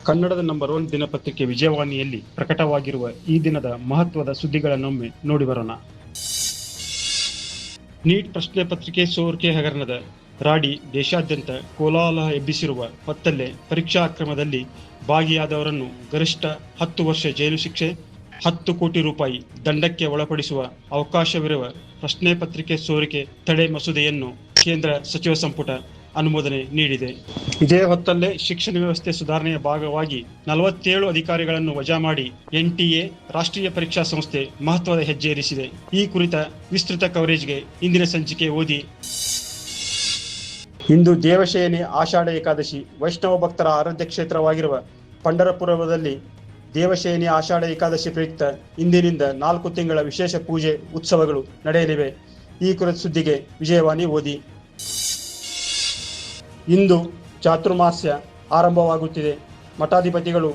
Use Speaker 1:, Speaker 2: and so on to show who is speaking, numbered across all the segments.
Speaker 1: ಕನ್ನಡದ ನಂಬರ್ 1 ದಿನಪತ್ರಿಕೆ ವಿಜಯವಾಣಿಯಲ್ಲಿ ಪ್ರಕಟವಾಗಿರುವ ಈ ದಿನದ ಮಹತ್ವದ ಸುದ್ದಿಗಳನ್ನೊಮ್ಮೆ ನೋಡಿ ಬರೋಣ. ನೀಟ್ ಪ್ರಶ್ನೆ ಪತ್ರಿಕೆ ಸೋರಿಕೆ ಹಗರಣದ ರಾಡಿ ದೇಶಾದ್ಯಂತ ಕೋಲಾಹಲ ಎಬ್ಬಿಸಿರುವ ಹೊತ್ತಲ್ಲೇ ಪರೀಕ್ಷಾ ಅಕ್ರಮದಲ್ಲಿ ಭಾಗಿಯಾದವರನ್ನು ಗರಿಷ್ಠ 10 ವರ್ಷ ಜೈಲು ಶಿಕ್ಷೆ, 10 ಕೋಟಿ ರೂಪಾಯಿ ದಂಡಕ್ಕೆ ಒಳಪಡಿಸುವ ಅವಕಾಶವಿರುವ ಪ್ರಶ್ನೆ ಪತ್ರಿಕೆ ಸೋರಿಕೆ ತಡೆ ಮಸೂದೆಯನ್ನು ಕೇಂದ್ರ ಸಚಿವ ಸಂಪುಟ ಅನುಮೋದನೆ ನೀಡಿದೆ. ಇದೇ ಹೊತ್ತಲ್ಲೇ ಶಿಕ್ಷಣ ವ್ಯವಸ್ಥೆ ಸುಧಾರಣೆಯ ಭಾಗವಾಗಿ 47 ಅಧಿಕಾರಿಗಳನ್ನು ವಜಾ ಮಾಡಿ NTA ರಾಷ್ಟ್ರೀಯ ಪರೀಕ್ಷಾ ಸಂಸ್ಥೆ ಮಹತ್ವದ ಹೆಜ್ಜೆ ಇರಿಸಿದೆ. ಈ ಕುರಿತ ವಿಸ್ತೃತ ಕವರೇಜ್ಗೆ ಇಂದಿನ ಸಂಚಿಕೆ ಓದಿ. ಇಂದು ದೇವಶಯನಿ ಆಷಾಢ ಏಕಾದಶಿ. ವೈಷ್ಣವ ಭಕ್ತರ ಆರಾಧ್ಯ ಕ್ಷೇತ್ರವಾಗಿರುವ ಪಂಢರಪುರದಲ್ಲಿ ದೇವಶಯನಿ ಆಷಾಢ ಏಕಾದಶಿ ಪ್ರಯುಕ್ತ ಇಂದಿನಿಂದ 4 ತಿಂಗಳ ವಿಶೇಷ ಪೂಜೆ ಉತ್ಸವಗಳು ನಡೆಯಲಿವೆ. ಈ ಕುರಿತ ಸುದ್ದಿಗೆ ವಿಜಯವಾಣಿ ಓದಿ. ಇಂದು ಚಾತುರ್ಮಾಸ್ಯ ಆರಂಭವಾಗುತ್ತಿದೆ. ಮಠಾಧಿಪತಿಗಳು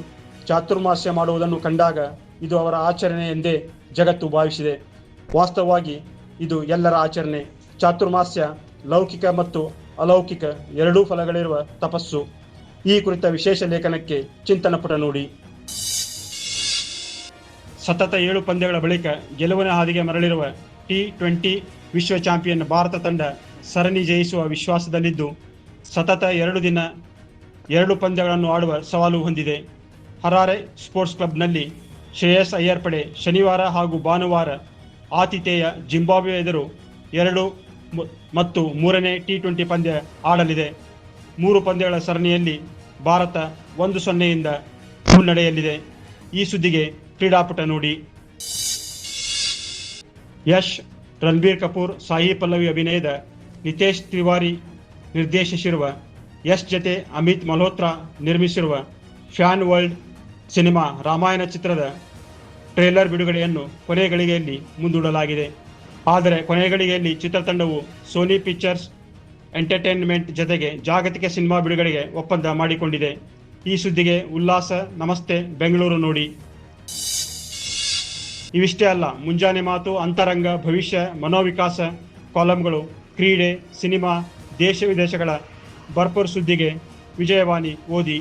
Speaker 1: ಚಾತುರ್ಮಾಸ್ಯ ಮಾಡುವುದನ್ನು ಕಂಡಾಗ ಇದು ಅವರ ಆಚರಣೆ ಎಂದೇ ಜಗತ್ತು ಭಾವಿಸಿದೆ. ವಾಸ್ತವವಾಗಿ ಇದು ಎಲ್ಲರ ಆಚರಣೆ. ಚಾತುರ್ಮಾಸ್ಯ ಲೌಕಿಕ ಮತ್ತು ಅಲೌಕಿಕ ಎರಡೂ ಫಲಗಳಿರುವ ತಪಸ್ಸು. ಈ ಕುರಿತ ವಿಶೇಷ ಲೇಖನಕ್ಕೆ ಚಿಂತನ ಪುಟ ನೋಡಿ. ಸತತ 7 ಪಂದ್ಯಗಳ ಬಳಿಕ ಗೆಲುವಿನ ಹಾದಿಗೆ ಮರಳಿರುವ T20 ವಿಶ್ವ ಚಾಂಪಿಯನ್ ಭಾರತ ತಂಡ ಸರಣಿ ಜಯಿಸುವ ವಿಶ್ವಾಸದಲ್ಲಿದ್ದು ಸತತ 2 ದಿನ 2 ಪಂದ್ಯಗಳನ್ನು ಆಡುವ ಸವಾಲು ಹೊಂದಿದೆ. ಹರಾರೆ ಸ್ಪೋರ್ಟ್ಸ್ ಕ್ಲಬ್ನಲ್ಲಿ ಶ್ರೇಯಸ್ ಅಯ್ಯರ್ ಪಡೆ ಶನಿವಾರ ಹಾಗೂ ಭಾನುವಾರ ಆತಿಥೇಯ ಜಿಂಬಾಬ್ವೆ ಎದುರು 2 ಮತ್ತು 3ನೇ T20 ಪಂದ್ಯ ಆಡಲಿದೆ. 3 ಪಂದ್ಯಗಳ ಸರಣಿಯಲ್ಲಿ ಭಾರತ 1-0 ಮುನ್ನಡೆಯಲ್ಲಿದೆ. ಈ ಸುದ್ದಿಗೆ ಕ್ರೀಡಾಪುಟ ನೋಡಿ. ಯಶ್, ರಣಬೀರ್ ಕಪೂರ್, ಸಾಯಿ ಪಲ್ಲವಿ ಅಭಿನಯದ ನಿತೇಶ್ ತಿವಾರಿ ನಿರ್ದೇಶಿಸಿರುವ ಯಶ್ ಜತೆ ಅಮಿತ್ ಮಲ್ಹೋತ್ರಾ ನಿರ್ಮಿಸಿರುವ ಫ್ಯಾನ್ ವರ್ಲ್ಡ್ ಸಿನಿಮಾ ರಾಮಾಯಣ ಚಿತ್ರದ ಟ್ರೇಲರ್ ಬಿಡುಗಡೆಯನ್ನು ಕೊನೆ ಗಳಿಗೆಯಲ್ಲಿ ಮುಂದೂಡಲಾಗಿದೆ. ಆದರೆ ಕೊನೆ ಗಳಿಗೆಯಲ್ಲಿ ಚಿತ್ರತಂಡವು ಸೋನಿ ಪಿಕ್ಚರ್ಸ್ ಎಂಟರ್ಟೈನ್ಮೆಂಟ್ ಜತೆಗೆ ಜಾಗತಿಕ ಸಿನಿಮಾ ಬಿಡುಗಡೆಗೆ ಒಪ್ಪಂದ ಮಾಡಿಕೊಂಡಿದೆ. ಈ ಸುದ್ದಿಗೆ ಉಲ್ಲಾಸ ನಮಸ್ತೆ ಬೆಂಗಳೂರು ನೋಡಿ. ಇವಿಷ್ಟೇ ಅಲ್ಲ, ಮುಂಜಾನೆ ಮಾತು, ಅಂತರಂಗ, ಭವಿಷ್ಯ, ಮನೋವಿಕಾಸ ಕಾಲಂಗಳು, ಕ್ರೀಡೆ, ಸಿನಿಮಾ, ದೇಶ ವಿದೇಶಗಳ ಭರ್ಪೂರ್ ಸುದ್ದಿಗೆ ವಿಜಯವಾಣಿ ಓದಿ.